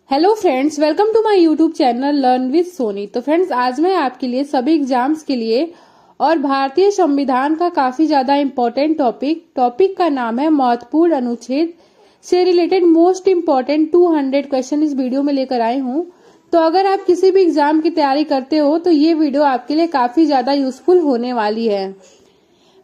Hello friends, welcome to my YouTube channel learn with Soni. तो friends, आज मैं आपके लिए सभी एग्जाम्स के लिए और भारतीय संविधान का काफी ज्यादा इम्पोर्टेंट टॉपिक का नाम है महत्वपूर्ण अनुच्छेद से रिलेटेड मोस्ट इम्पोर्टेंट 200 क्वेश्चन इस वीडियो में लेकर आई हूँ। तो अगर आप किसी भी एग्जाम की तैयारी करते हो तो ये वीडियो आपके लिए काफी ज्यादा यूजफुल होने वाली है।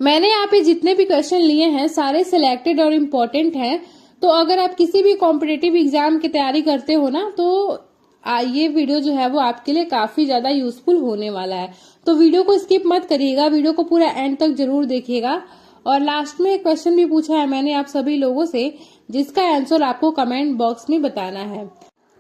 मैंने यहाँ पे जितने भी क्वेश्चन लिए हैं सारे सिलेक्टेड और इम्पोर्टेंट हैं। तो अगर आप किसी भी कॉम्पिटिटिव एग्जाम की तैयारी करते हो ना, तो ये वीडियो जो है वो आपके लिए काफी ज्यादा यूजफुल होने वाला है। तो वीडियो को स्किप मत करिएगा, वीडियो को पूरा एंड तक जरूर देखिएगा। और लास्ट में एक क्वेश्चन भी पूछा है मैंने आप सभी लोगों से, जिसका आंसर आपको कमेंट बॉक्स में बताना है।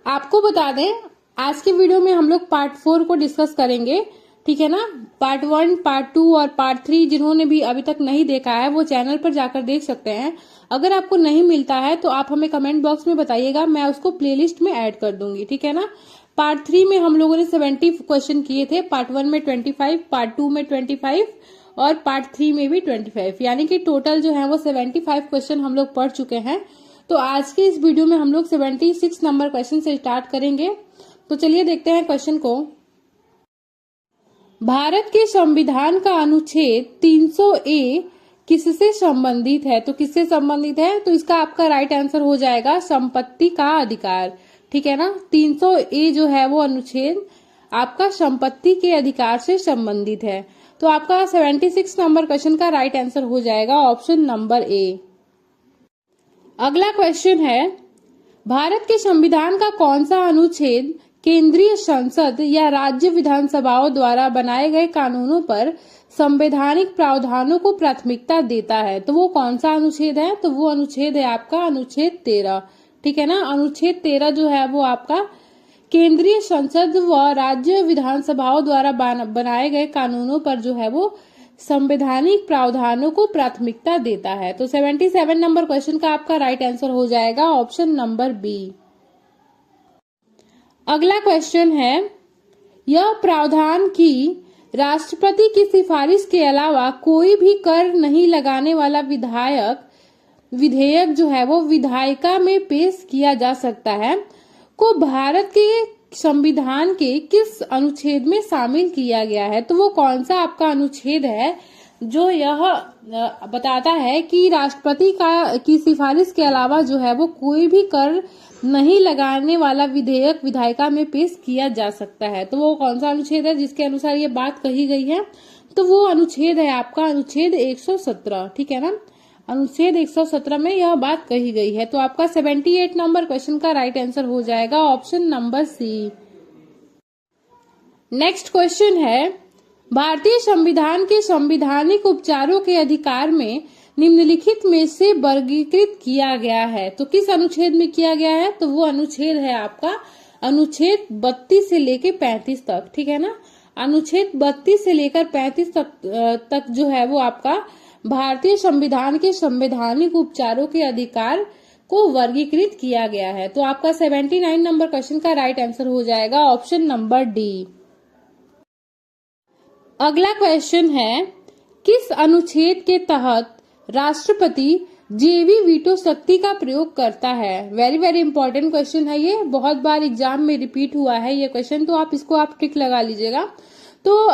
आपको बता दें, आज के वीडियो में हम लोग पार्ट 4 को डिस्कस करेंगे, ठीक है ना। पार्ट 1, पार्ट 2 और पार्ट 3 जिन्होंने भी अभी तक नहीं देखा है वो चैनल पर जाकर देख सकते हैं। अगर आपको नहीं मिलता है तो आप हमें कमेंट बॉक्स में बताइएगा, मैं उसको प्लेलिस्ट में ऐड कर दूंगी, ठीक है ना। पार्ट 3 में हम लोगों ने 70 क्वेश्चन किए थे, पार्ट 1 में 25, पार्ट 2 में 25 और पार्ट 3 में भी 25, यानी कि टोटल जो है वो 75 क्वेश्चन हम लोग पढ़ चुके हैं। तो आज के इस वीडियो में हम लोग 76 नंबर क्वेश्चन से स्टार्ट करेंगे। तो चलिए देखते हैं क्वेश्चन को। भारत के संविधान का अनुच्छेद 300A किससे संबंधित है? तो किससे संबंधित है? तो इसका आपका राइट आंसर हो जाएगा संपत्ति का अधिकार, ठीक है ना। 300A जो है वो अनुच्छेद आपका संपत्ति के अधिकार से संबंधित है। तो आपका 76 नंबर क्वेश्चन का राइट आंसर हो जाएगा ऑप्शन नंबर ए। अगला क्वेश्चन है, भारत के संविधान का कौन सा अनुच्छेद केंद्रीय संसद या राज्य विधानसभाओं द्वारा बनाए गए कानूनों पर संवैधानिक प्रावधानों को प्राथमिकता देता है? तो वो कौन सा अनुच्छेद है? तो वो अनुच्छेद है आपका अनुच्छेद 13, ठीक है ना। अनुच्छेद 13 जो है वो आपका केंद्रीय संसद व राज्य विधानसभाओं द्वारा बनाए गए कानूनों पर जो है वो संवैधानिक प्रावधानों को प्राथमिकता देता है। तो 77 नंबर क्वेश्चन का आपका राइट आंसर हो जाएगा ऑप्शन नंबर बी। अगला क्वेश्चन है, यह प्रावधान की राष्ट्रपति की सिफारिश के अलावा कोई भी कर नहीं लगाने वाला विधेयक जो है वो विधायिका में पेश किया जा सकता है को भारत के संविधान के किस अनुच्छेद में शामिल किया गया है? तो वो कौन सा आपका अनुच्छेद है जो यह बताता है कि राष्ट्रपति की सिफारिश के अलावा जो है वो कोई भी कर नहीं लगाने वाला विधेयक विधायिका में पेश किया जा सकता है? तो वो कौन सा अनुच्छेद है जिसके अनुसार ये बात कही गई है? तो वो अनुच्छेद है आपका अनुच्छेद 117, ठीक है ना। अनुच्छेद 117 में यह बात कही गई है। तो आपका 78 नंबर क्वेश्चन का राइट आंसर हो जाएगा option number C. Next question है, भारतीय संविधान के संवैधानिक उपचारों के अधिकार में निम्नलिखित में से वर्गीकृत किया गया है? तो किस अनुच्छेद में किया गया है? तो वो अनुच्छेद है आपका अनुच्छेद 32 से लेकर 35 तक, ठीक है ना। अनुच्छेद 32 से लेकर 35 तक जो है वो आपका भारतीय संविधान के संवैधानिक उपचारों के अधिकार को वर्गीकृत किया गया है। तो आपका 79 नंबर क्वेश्चन का राइट आंसर हो जाएगा ऑप्शन नंबर डी। अगला क्वेश्चन है, किस अनुच्छेद के तहत राष्ट्रपति जेवी वीटो शक्ति का प्रयोग करता है? वेरी वेरी इंपॉर्टेंट क्वेश्चन है ये, बहुत बार एग्जाम में रिपीट हुआ है ये क्वेश्चन, तो आप इसको टिक लगा लीजिएगा। तो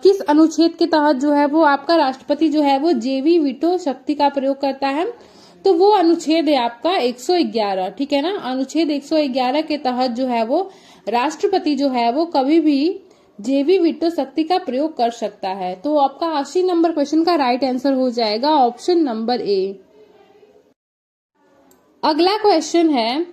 किस अनुच्छेद के तहत जो है वो आपका राष्ट्रपति जो है वो जेवी वीटो शक्ति का प्रयोग करता है? तो वो अनुच्छेद है आपका 111, ठीक है ना। अनुच्छेद 111 के तहत जो है वो राष्ट्रपति जो है वो कभी भी जेवी वीटो शक्ति का प्रयोग कर सकता है। तो आपका 80 नंबर क्वेश्चन का राइट आंसर हो जाएगा ऑप्शन नंबर ए। अगला क्वेश्चन है,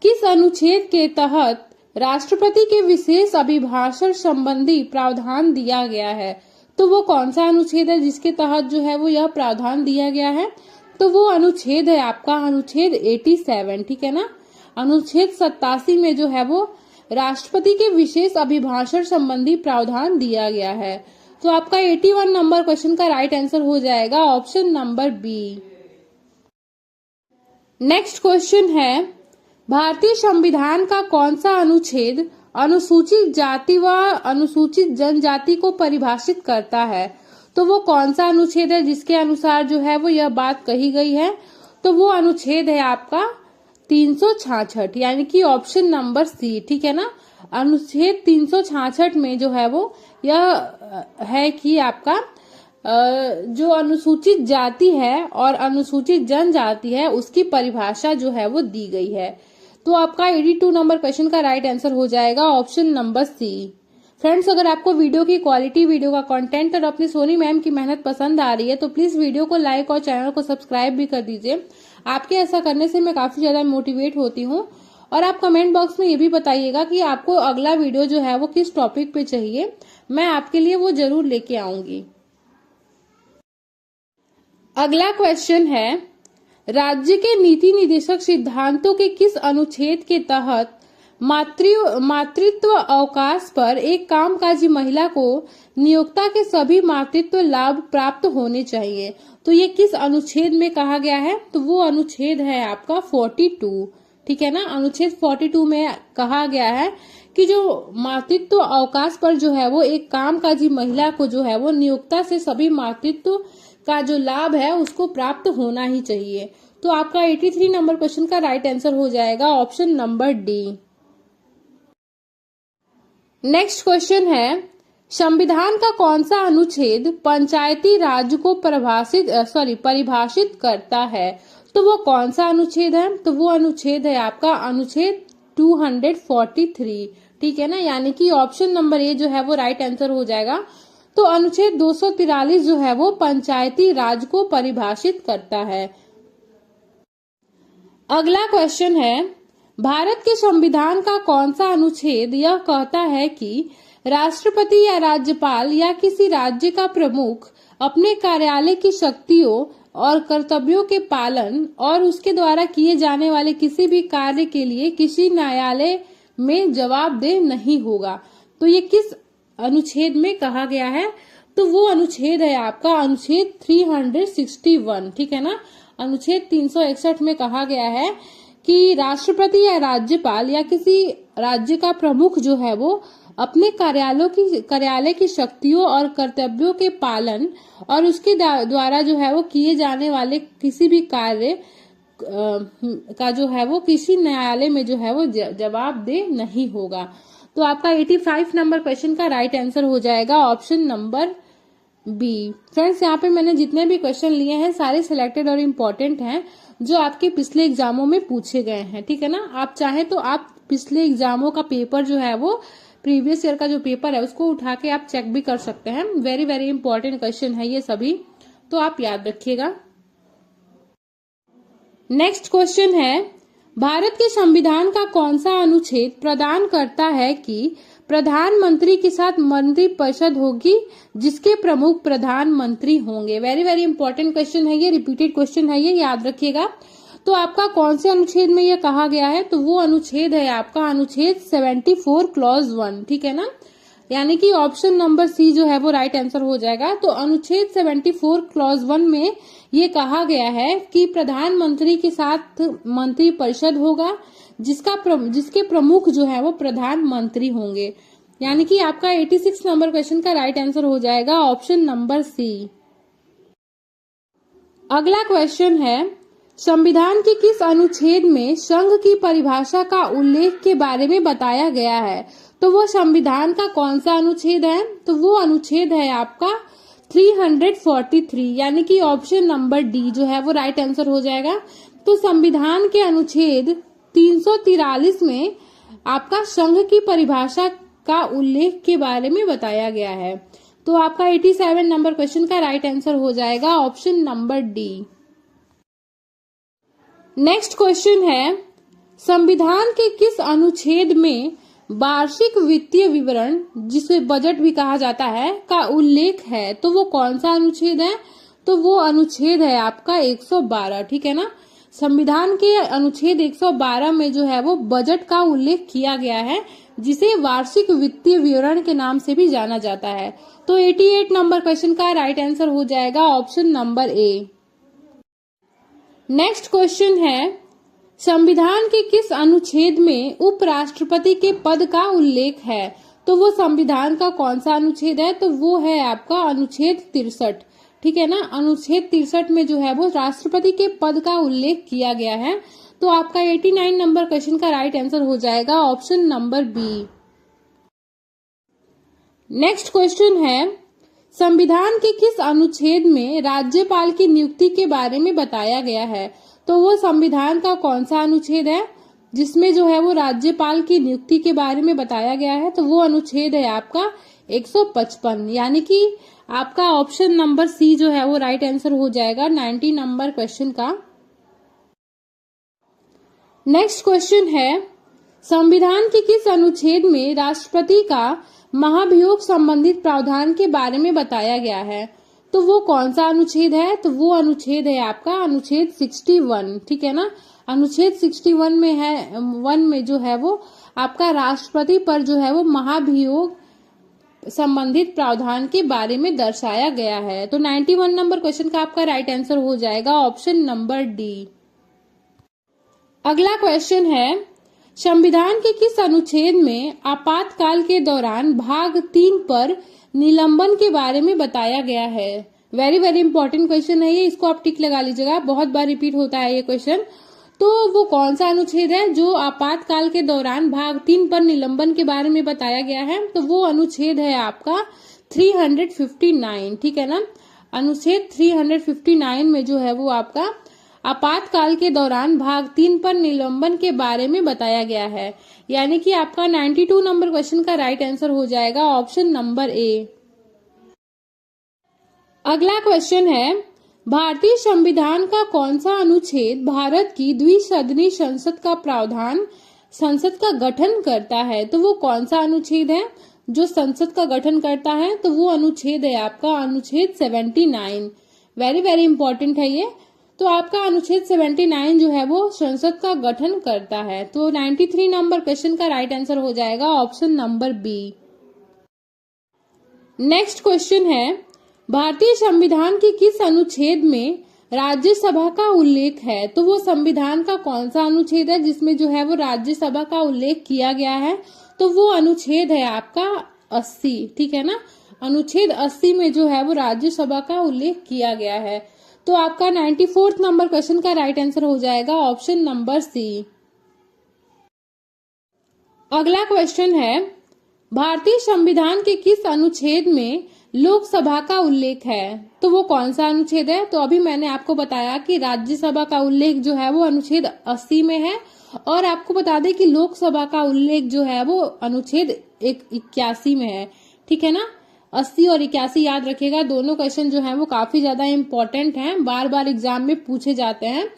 किस अनुच्छेद के तहत राष्ट्रपति के विशेष अभिभाषण संबंधी प्रावधान दिया गया है? तो वो कौन सा अनुच्छेद है जिसके तहत जो है वो यह प्रावधान दिया गया है? तो वो अनुच्छेद है आपका अनुच्छेद 87, ठीक है ना। अनुच्छेद 87 में जो है वो राष्ट्रपति के विशेष अभिभाषण संबंधी प्रावधान दिया गया है। तो आपका 81 नंबर क्वेश्चन का राइट आंसर हो जाएगा option number B. Next question है, भारतीय संविधान का कौन सा अनुच्छेद अनुसूचित जाति व अनुसूचित जनजाति को परिभाषित करता है? तो वो कौन सा अनुच्छेद है जिसके अनुसार जो है वो यह बात कही गई है? तो वो अनुच्छेद है आपका 366, यानी कि ऑप्शन नंबर सी, ठीक है ना। अनुच्छेद 366 में जो है वो यह है कि आपका जो अनुसूचित जाति है और अनुसूचित जनजाति है उसकी परिभाषा जो है वो दी गई है। तो आपका 82 नंबर क्वेश्चन का राइट आंसर हो जाएगा ऑप्शन नंबर सी। फ्रेंड्स, अगर आपको वीडियो की क्वालिटी, वीडियो का कंटेंट और अपनी सोनी मैम की मेहनत पसंद आ रही है तो प्लीज वीडियो को लाइक और चैनल को सब्सक्राइब भी कर दीजिए। आपके ऐसा करने से मैं काफी ज्यादा मोटिवेट होती हूँ। और आप कमेंट बॉक्स में ये भी बताइएगा कि आपको अगला वीडियो जो है वो किस टॉपिक पे चाहिए, मैं आपके लिए वो जरूर लेके आऊंगी। अगला क्वेश्चन है, राज्य के नीति निर्देशक सिद्धांतों के किस अनुच्छेद के तहत मातृत्व अवकाश पर एक कामकाजी महिला को नियोक्ता के सभी मातृत्व लाभ प्राप्त होने चाहिए? तो ये किस अनुच्छेद में कहा गया है? तो वो अनुच्छेद है आपका 42, ठीक है ना। अनुच्छेद 42 में कहा गया है कि जो मातृत्व अवकाश पर जो है वो एक कामकाजी महिला को जो है वो नियोक्ता से सभी मातृत्व का जो लाभ है उसको प्राप्त होना ही चाहिए। तो आपका 83 नंबर क्वेश्चन का राइट आंसर हो जाएगा option number D. Next question है, संविधान का कौन सा अनुच्छेद पंचायती राज को परिभाषित करता है? तो वो कौन सा अनुच्छेद है? तो वो अनुच्छेद है आपका अनुच्छेद 243, ठीक है ना। यानी कि ऑप्शन नंबर ए जो है वो राइट आंसर हो जाएगा। तो अनुच्छेद 243 जो है वो पंचायती राज को परिभाषित करता है। अगला क्वेश्चन है, भारत के संविधान का कौन सा अनुच्छेद यह कहता है कि राष्ट्रपति या राज्यपाल या किसी राज्य का प्रमुख अपने कार्यालय की शक्तियों और कर्तव्यों के पालन और उसके द्वारा किए जाने वाले किसी भी कार्य के लिए किसी न्यायालय में जवाबदेह नहीं होगा? तो ये किस अनुच्छेद में कहा गया है? तो वो अनुच्छेद है आपका अनुच्छेद 361, ठीक है ना। अनुच्छेद 361 में कहा गया है कि राष्ट्रपति या राज्यपाल या किसी राज्य का प्रमुख जो है वो अपने कार्यालय की शक्तियों और कर्तव्यों के पालन और उसके द्वारा जो है वो किए जाने वाले किसी भी कार्य का जो है वो किसी न्यायालय में जो है वो जवाबदेह नहीं होगा। तो आपका 85 नंबर क्वेश्चन का राइट आंसर हो जाएगा ऑप्शन नंबर बी। फ्रेंड्स, यहाँ पे मैंने जितने भी क्वेश्चन लिए हैं सारे सिलेक्टेड और इम्पोर्टेंट हैं जो आपके पिछले एग्जामों में पूछे गए हैं, ठीक है ना। आप चाहे तो आप पिछले एग्जामों का पेपर जो है वो प्रीवियस ईयर का जो पेपर है उसको उठा के आप चेक भी कर सकते हैं। वेरी वेरी इंपॉर्टेंट क्वेश्चन है ये सभी, तो आप याद रखिएगा। नेक्स्ट क्वेश्चन है, भारत के संविधान का कौन सा अनुच्छेद प्रदान करता है कि प्रधानमंत्री के साथ मंत्रिपरिषद होगी जिसके प्रमुख प्रधानमंत्री होंगे? वेरी वेरी इंपॉर्टेंट क्वेश्चन है ये, रिपीटेड क्वेश्चन है ये, याद रखिएगा। तो आपका कौन से अनुच्छेद में ये कहा गया है? तो वो अनुच्छेद है आपका अनुच्छेद 74 क्लॉज 1, ठीक है ना। यानी कि ऑप्शन नंबर सी जो है वो राइट आंसर हो जाएगा। तो अनुच्छेद 74 क्लॉज 1 में ये कहा गया है कि प्रधानमंत्री के साथ मंत्रिपरिषद होगा जिसके प्रमुख जो है वो प्रधानमंत्री होंगे। यानी कि आपका 86 नंबर क्वेश्चन का राइट आंसर हो जाएगा ऑप्शन नंबर सी। अगला क्वेश्चन है, संविधान के किस अनुच्छेद में संघ की परिभाषा का उल्लेख के बारे में बताया गया है? तो वो संविधान का कौन सा अनुच्छेद है? तो वो अनुच्छेद है आपका 343, यानी कि ऑप्शन नंबर डी जो है वो राइट आंसर हो जाएगा। तो संविधान के अनुच्छेद 343 में आपका संघ की परिभाषा का उल्लेख के बारे में बताया गया है। तो आपका 87 नंबर क्वेश्चन का राइट आंसर हो जाएगा option number D. Next question है, संविधान के किस अनुच्छेद में वार्षिक वित्तीय विवरण, जिसे बजट भी कहा जाता है, का उल्लेख है? तो वो कौन सा अनुच्छेद है? तो वो अनुच्छेद है आपका 112, ठीक है ना। संविधान के अनुच्छेद 112 में जो है वो बजट का उल्लेख किया गया है जिसे वार्षिक वित्तीय विवरण के नाम से भी जाना जाता है। तो 88 नंबर क्वेश्चन का राइट आंसर हो जाएगा option number A. Next question है, संविधान के किस अनुच्छेद में उपराष्ट्रपति के पद का उल्लेख है? तो वो संविधान का कौन सा अनुच्छेद है? तो वो है आपका अनुच्छेद 63, ठीक है ना। अनुच्छेद 63 में जो है वो राष्ट्रपति के पद का उल्लेख किया गया है। तो आपका 89 नंबर क्वेश्चन का राइट आंसर हो जाएगा option number B. Next question है, संविधान के किस अनुच्छेद में राज्यपाल की नियुक्ति के बारे में बताया गया है? तो वो संविधान का कौन सा अनुच्छेद है जिसमें जो है वो राज्यपाल की नियुक्ति के बारे में बताया गया है? तो वो अनुच्छेद है आपका 155, यानी कि आपका ऑप्शन नंबर सी जो है वो राइट आंसर हो जाएगा 90 नंबर क्वेश्चन का। नेक्स्ट क्वेश्चन है, संविधान के किस अनुच्छेद में राष्ट्रपति का महाभियोग संबंधित प्रावधान के बारे में बताया गया है? तो वो कौन सा अनुच्छेद है? तो वो अनुच्छेद है आपका अनुच्छेद 61, ठीक है ना। अनुच्छेद 61 में है, 1 में जो है वो आपका राष्ट्रपति पर जो है वो महाभियोग संबंधित प्रावधान के बारे में दर्शाया गया है। तो 91 नंबर क्वेश्चन का आपका राइट आंसर हो जाएगा ऑप्शन नंबर डी। अगला क्वेश्चन है, संविधान के किस अनुच्छेद में आपातकाल के दौरान भाग 3 पर निलंबन के बारे में बताया गया है? वेरी वेरी इंपॉर्टेंट क्वेश्चन है ये, इसको आप टिक लगा लीजिएगा, बहुत बार रिपीट होता है ये क्वेश्चन। तो वो कौन सा अनुच्छेद है जो आपातकाल के दौरान भाग 3 पर निलंबन के बारे में बताया गया है? तो वो अनुच्छेद है आपका 359, ठीक है ना। अनुच्छेद 359 में जो है वो आपका आपातकाल के दौरान भाग 3 पर निलंबन के बारे में बताया गया है, यानी कि आपका 92 नंबर क्वेश्चन का राइट आंसर हो जाएगा ऑप्शन नंबर ए। अगला क्वेश्चन है, भारतीय संविधान का कौन सा अनुच्छेद भारत की द्विसदनी संसद का प्रावधान संसद का गठन करता है? तो वो कौन सा अनुच्छेद है जो संसद का गठन करता है? तो वो अनुच्छेद है आपका अनुच्छेद 79। वेरी वेरी इंपॉर्टेंट है ये। तो आपका अनुच्छेद 79 जो है वो संसद का गठन करता है। तो 93 नंबर क्वेश्चन का राइट आंसर हो जाएगा option number B. Next question है, भारतीय संविधान के किस अनुच्छेद में राज्यसभा का उल्लेख है? तो वो संविधान का कौन सा अनुच्छेद है जिसमें जो है वो राज्यसभा का उल्लेख किया गया है? तो वो अनुच्छेद है आपका 80, ठीक है ना। अनुच्छेद 80 में जो है वो राज्यसभा का उल्लेख किया गया है। तो आपका 94 नंबर क्वेश्चन का राइट आंसर हो जाएगा ऑप्शन नंबर सी। अगला क्वेश्चन है, भारतीय संविधान के किस अनुच्छेद में लोकसभा का उल्लेख है? तो वो कौन सा अनुच्छेद है? तो अभी मैंने आपको बताया कि राज्यसभा का उल्लेख जो है वो अनुच्छेद 80 में है, और आपको बता दें कि लोकसभा का उल्लेख जो है वो अनुच्छेद 81 में है, ठीक है ना। 80 और 81 याद रखिएगा, दोनों क्वेश्चन जो है वो काफी ज्यादा इंपॉर्टेंट हैं, बार बार एग्जाम में पूछे जाते हैं।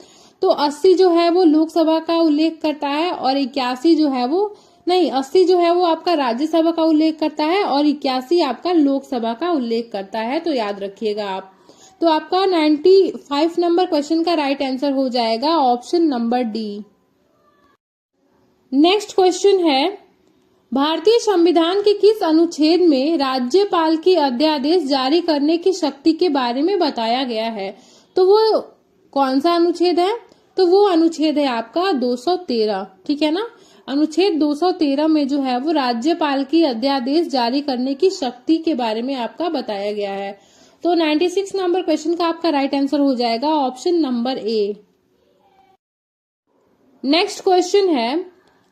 तो 80 जो है वो लोकसभा का उल्लेख करता है, और 81 जो है वो 80 जो है वो आपका राज्यसभा का उल्लेख करता है, और 81 आपका लोकसभा का उल्लेख करता है। तो याद रखिएगा आप। तो आपका 95 नंबर क्वेश्चन का राइट आंसर हो जाएगा option number D. Next question है, भारतीय संविधान के किस अनुच्छेद में राज्यपाल की अध्यादेश जारी करने की शक्ति के बारे में बताया गया है? तो वो कौन सा अनुच्छेद है? तो वो अनुच्छेद है आपका 213, ठीक है ना। अनुच्छेद 213 में जो है वो राज्यपाल की अध्यादेश जारी करने की शक्ति के बारे में आपका बताया गया है। तो 96 नंबर क्वेश्चन का आपका राइट आंसर हो जाएगा option number A. Next question है,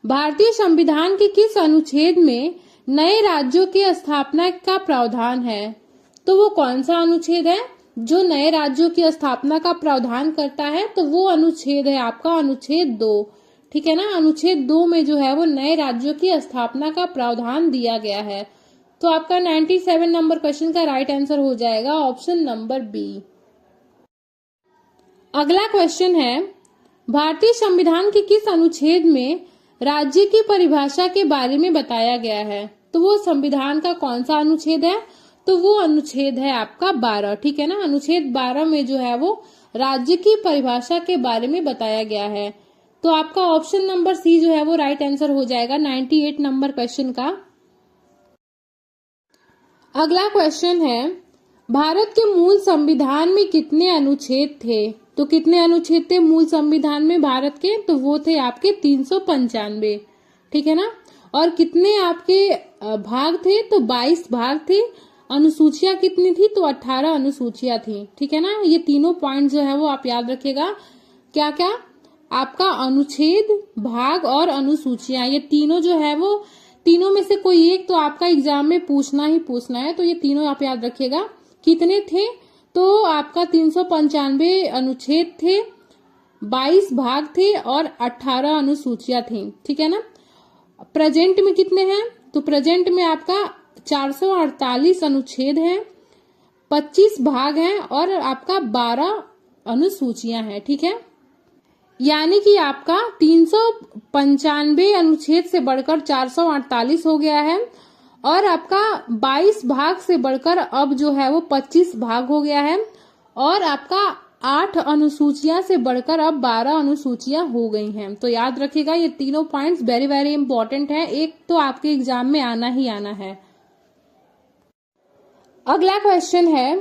भारतीय संविधान के किस अनुच्छेद में नए राज्यों की स्थापना का प्रावधान है? तो वो कौन सा अनुच्छेद है जो नए राज्यों की स्थापना का प्रावधान करता है? तो वो अनुच्छेद है आपका अनुच्छेद 2, ठीक है ना। अनुच्छेद 2 में जो है वो नए राज्यों की स्थापना का प्रावधान दिया गया है। तो आपका 97 नंबर क्वेश्चन का राइट आंसर हो जाएगा ऑप्शन नंबर बी। अगला क्वेश्चन है, भारतीय संविधान के किस अनुच्छेद में राज्य की परिभाषा के बारे में बताया गया है? तो वो संविधान का कौन सा अनुच्छेद है? तो वो अनुच्छेद है आपका 12, ठीक है ना। अनुच्छेद 12 में जो है वो राज्य की परिभाषा के बारे में बताया गया है। तो आपका ऑप्शन नंबर सी जो है वो राइट आंसर हो जाएगा 98 नंबर क्वेश्चन का। अगला क्वेश्चन है, भारत के मूल संविधान में कितने अनुच्छेद थे? तो कितने अनुच्छेद थे मूल संविधान में भारत के? तो वो थे आपके 395, ठीक है ना। और कितने आपके भाग थे? तो 22 भाग थे। अनुसूचियां कितनी थी? तो 18 अनुसूचियां थी, ठीक है ना। ये तीनों पॉइंट जो है वो आप याद रखिएगा। क्या क्या? आपका अनुच्छेद, भाग और अनुसूचियां, ये तीनों जो है वो तीनों में से कोई एक तो आपका एग्जाम में पूछना ही पूछना है। तो ये तीनों आप याद रखिएगा। कितने थे? तो आपका 395 अनुच्छेद थे, 22 भाग थे और 18 अनुसूचियां थी। ठीक है ना। प्रेजेंट में कितने हैं? तो प्रेजेंट में आपका 448 अनुच्छेद हैं, 25 भाग हैं और आपका 12 अनुसूचियां हैं। ठीक है। यानी कि आपका 395 अनुच्छेद से बढ़कर 448 हो गया है और आपका 22 भाग से बढ़कर अब जो है वो 25 भाग हो गया है और आपका 8 अनुसूचियां से बढ़कर अब 12 अनुसूचियां हो गई हैं। तो याद रखिएगा ये तीनों पॉइंट्स वेरी वेरी इंपॉर्टेंट है। एक तो आपके एग्जाम में आना ही आना है। अगला क्वेश्चन है,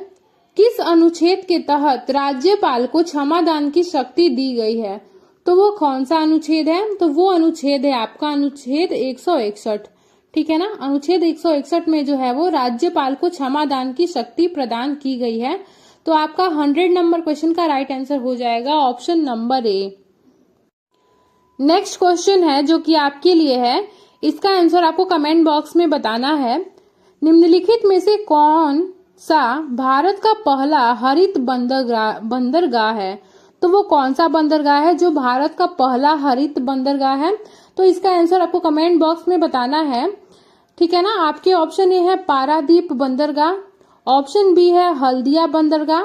किस अनुच्छेद के तहत राज्यपाल को क्षमादान की शक्ति दी गई है? तो वो कौन सा अनुच्छेद है? तो वो अनुच्छेद है आपका अनुच्छेद 161। ठीक है ना। अनुच्छेद 161 में जो है वो राज्यपाल को क्षमादान की शक्ति प्रदान की गई है। तो आपका 100 नंबर क्वेश्चन का राइट आंसर हो जाएगा option number A. Next question है जो कि आपके लिए है, इसका आंसर आपको कमेंट बॉक्स में बताना है। निम्नलिखित में से कौन सा भारत का पहला हरित बंदरगाह है? तो वो कौन सा बंदरगाह है जो भारत का पहला हरित बंदरगाह है? तो इसका आंसर आपको कमेंट बॉक्स में बताना है। ठीक है ना। आपके ऑप्शन ए है पारादीप बंदरगाह, ऑप्शन बी है हल्दिया बंदरगाह,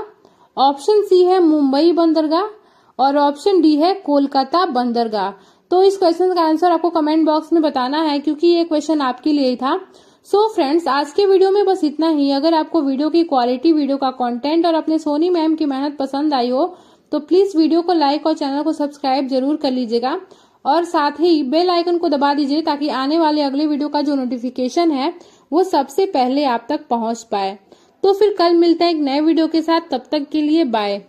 ऑप्शन सी है मुंबई बंदरगाह और ऑप्शन डी है कोलकाता बंदरगाह। तो इस क्वेश्चन का आंसर आपको कमेंट बॉक्स में बताना है क्योंकि ये क्वेश्चन आपके लिए ही था। सो फ्रेंड्स, आज के वीडियो में बस इतना ही। अगर आपको वीडियो की क्वालिटी, वीडियो का कंटेंट और अपने सोनी मैम की मेहनत पसंद आई हो तो प्लीज वीडियो को लाइक और चैनल को सब्सक्राइब जरूर कर लीजिएगा और साथ ही बेल आइकन को दबा दीजिए ताकि आने वाले अगले वीडियो का जो नोटिफिकेशन है वो सबसे पहले आप तक पहुंच पाए। तो फिर कल मिलते हैं एक नए वीडियो के साथ। तब तक के लिए बाय।